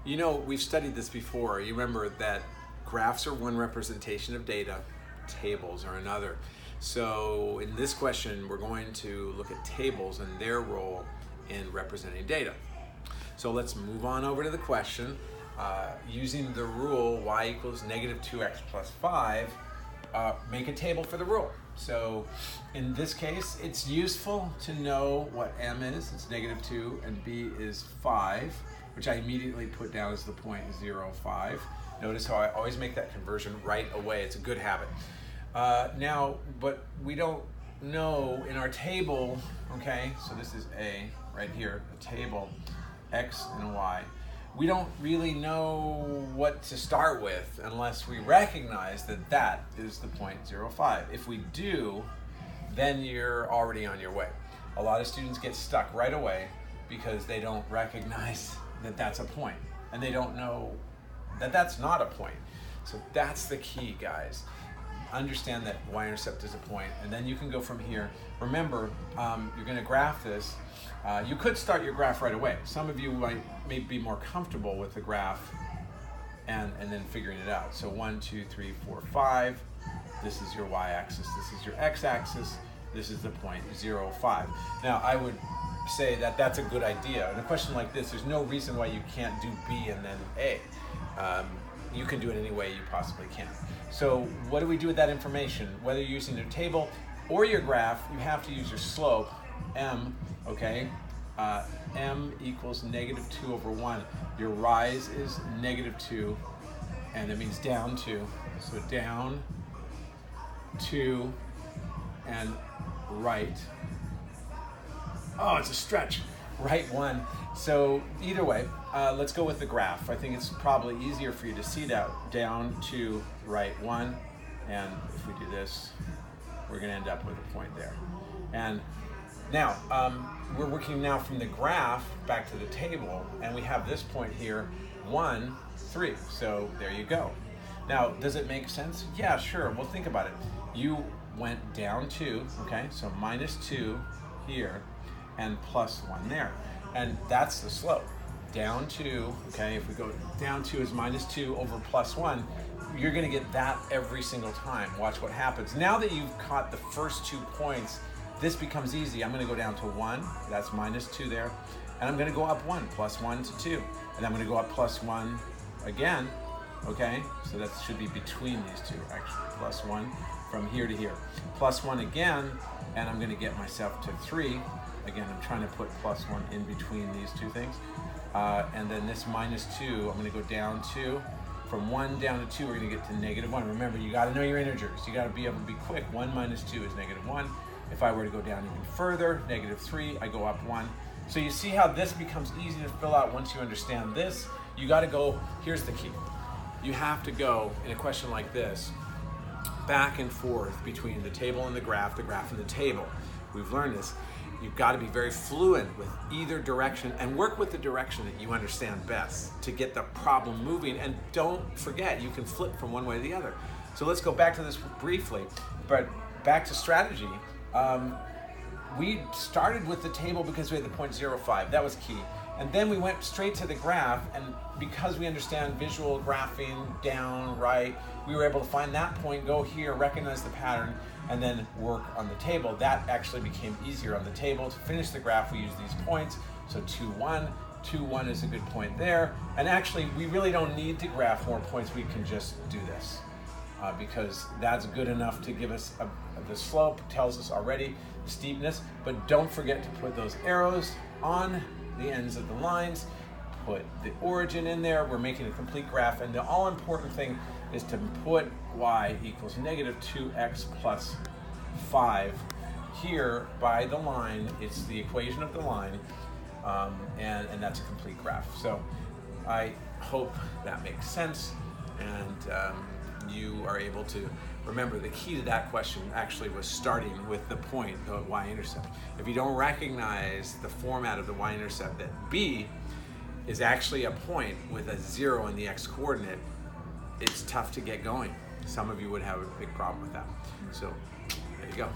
You know, we've studied this before. You remember that graphs are one representation of data, tables are another. So in this question, we're going to look at tables and their role in representing data. So let's move on over to the question. Using the rule y equals negative 2x plus 5, make a table for the rule. So in this case, it's useful to know what m is. It's negative 2 and b is 5, which I immediately put down as the point 0, 5. Notice how I always make that conversion right away. It's a good habit. Now, but we don't know in our table, okay, so this is A right here, a table, X and Y. We don't really know what to start with unless we recognize that that is the point 0, 5. If we do, then you're already on your way. A lot of students get stuck right away because they don't recognize that that's a point, and they don't know that that's not a point. So that's the key, guys. Understand that y-intercept is a point, and then you can go from here. Remember, you're going to graph this. You could start your graph right away. Some of you may be more comfortable with the graph and then figuring it out. So 1, 2, 3, 4, 5. This is your y-axis. This is your x-axis. This is the point 0, 5. Now, I would say that that's a good idea. In a question like this, there's no reason why you can't do B and then A. You can do it any way you possibly can. So what do we do with that information? Whether you're using your table or your graph, you have to use your slope, m, okay? M equals negative 2 over 1. Your rise is negative 2, and it means down 2. So down 2 and right. Oh, it's a stretch. Right 1. So either way, let's go with the graph. I think it's probably easier for you to see that. Down 2, right 1. And if we do this, we're going to end up with a point there. And now, we're working now from the graph back to the table, and we have this point here, 1, 3. So there you go. Now, does it make sense? Yeah, sure. Well, think about it. You went down 2, okay? So minus 2 here, and plus 1 there. And that's the slope. Down 2, okay, if we go down 2 is minus 2 over plus 1, you're going to get that every single time. Watch what happens. Now that you've caught the first 2 points, this becomes easy. I'm going to go down to 1, that's minus 2 there, and I'm going to go up 1, plus 1 to 2, and I'm going to go up plus 1 again, okay? So that should be between these two, actually, plus 1 from here to here. Plus 1 again, and I'm going to get myself to 3. Again, I'm trying to put plus 1 in between these two things. And then this minus 2, I'm going to go down 2. From 1 down to 2, we're going to get to negative 1. Remember, you got to know your integers. You got to be able to be quick. 1 minus 2 is negative 1. If I were to go down even further, negative 3, I go up 1. So you see how this becomes easy to fill out once you understand this. You got to go, here's the key. You have to go, in a question like this, back and forth between the table and the graph and the table. We've learned this. You've got to be very fluent with either direction and work with the direction that you understand best to get the problem moving. And don't forget, you can flip from one way to the other. So let's go back to this briefly, but back to strategy. We started with the table because we had the point 0, 5. That was key. And then we went straight to the graph, and because we understand visual graphing, down, right, we were able to find that point, go here, recognize the pattern, and then work on the table. That actually became easier on the table. To finish the graph, we use these points. So 2, 1. 2, 1 is a good point there. And actually, we really don't need to graph more points. We can just do this because that's good enough to give us the slope, tells us already the steepness. But don't forget to put those arrows on the ends of the lines. Put the origin in there. We're making a complete graph. And the all-important thing is to put y equals negative 2x plus 5 here by the line. It's the equation of the line, and that's a complete graph. So I hope that makes sense, and you are able to remember the key to that question actually was starting with the point, the y-intercept. If you don't recognize the format of the y-intercept, that B is actually a point with a 0 in the x-coordinate, it's tough to get going. Some of you would have a big problem with that. So there you go.